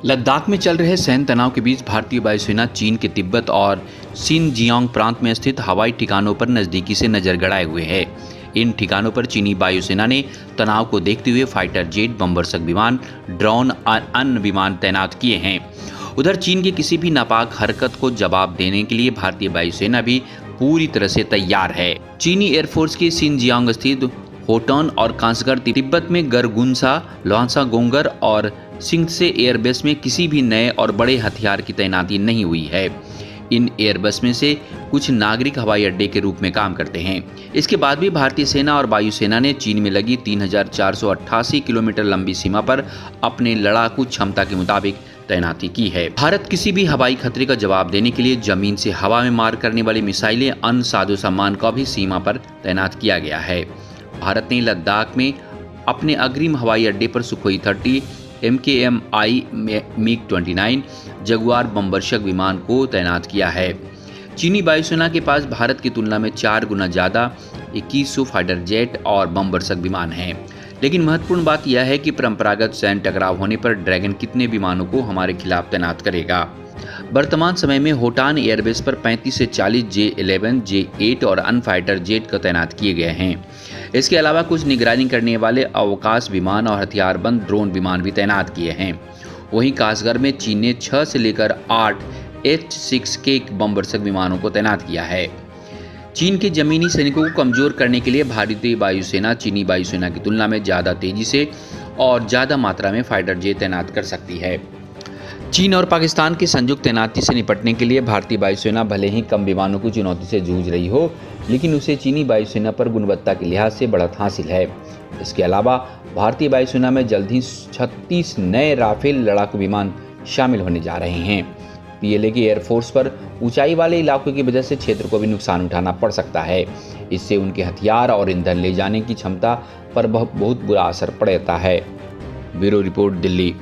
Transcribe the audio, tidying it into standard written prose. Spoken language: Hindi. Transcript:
लद्दाख में चल रहे सैन्य तनाव के बीच भारतीय वायुसेना चीन के तिब्बत और शिनजियांग प्रांत में स्थित हवाई ठिकानों पर नजदीकी से नजर गड़ाए हुए है। इन ठिकानों पर चीनी वायुसेना ने तनाव को देखते हुए फाइटर जेट, बमवर्षक विमान, ड्रोन और अन्य विमान तैनात किए हैं। उधर चीन की किसी भी नापाक हरकत को जवाब देने के लिए भारतीय वायुसेना भी पूरी तरह से तैयार है। चीनी एयरफोर्स की शिनजियांग स्थित होटन और कांसगर, तिब्बत में गरगुनसा, लोहासा गोंगर और सिंगसे एयरबेस में किसी भी नए और बड़े हथियार की तैनाती नहीं हुई है। इन एयरबस में से कुछ नागरिक हवाई अड्डे के रूप में काम करते हैं। इसके बाद भी भारतीय सेना और वायुसेना ने चीन में लगी 3488 किलोमीटर लंबी सीमा पर अपने लड़ाकू क्षमता के मुताबिक तैनाती की है। भारत किसी भी हवाई खतरे का जवाब देने के लिए जमीन से हवा में मार करने वाली मिसाइलें, अन्य साजो सामान का भी सीमा पर तैनात किया गया है। भारत ने लद्दाख में अपने अग्रिम हवाई अड्डे पर सुखोई 30, MKMI MiG-29 जगुआर बमवर्षक विमान को तैनात किया है। चीनी वायुसेना के पास भारत की तुलना में 4 गुना ज़्यादा 2100 फाइटर जेट और बमवर्षक विमान हैं। लेकिन महत्वपूर्ण बात यह है कि परंपरागत सैन्य टकराव होने पर ड्रैगन कितने विमानों को हमारे खिलाफ तैनात करेगा। वर्तमान समय में होटान एयरबेस पर 35 से 40 J-11, J-8 और अन्य फाइटर जेट को तैनात किए गए हैं। इसके अलावा कुछ निगरानी करने वाले अवकाश विमान और हथियारबंद ड्रोन विमान भी तैनात किए हैं। वहीं कासगढ़ में चीन ने 6 से लेकर 8 H-6K बमवर्षक विमानों को तैनात किया है। चीन के जमीनी सैनिकों को कमजोर करने के लिए भारतीय वायुसेना चीनी वायुसेना की तुलना में ज़्यादा तेजी से और ज़्यादा मात्रा में फाइटर जेट तैनात कर सकती है। चीन और पाकिस्तान की संयुक्त तैनाती से निपटने के लिए भारतीय वायुसेना भले ही कम विमानों की चुनौती से जूझ रही हो, लेकिन उसे चीनी वायुसेना पर गुणवत्ता के लिहाज से बढ़त हासिल है। इसके अलावा भारतीय वायुसेना में जल्द ही 36 नए राफेल लड़ाकू विमान शामिल होने जा रहे हैं। PLA की एयरफोर्स पर ऊंचाई वाले इलाकों की वजह से क्षेत्र को भी नुकसान उठाना पड़ सकता है। इससे उनके हथियार और ईंधन ले जाने की क्षमता पर बहुत बुरा असर पड़ता है। Bureau report, Delhi.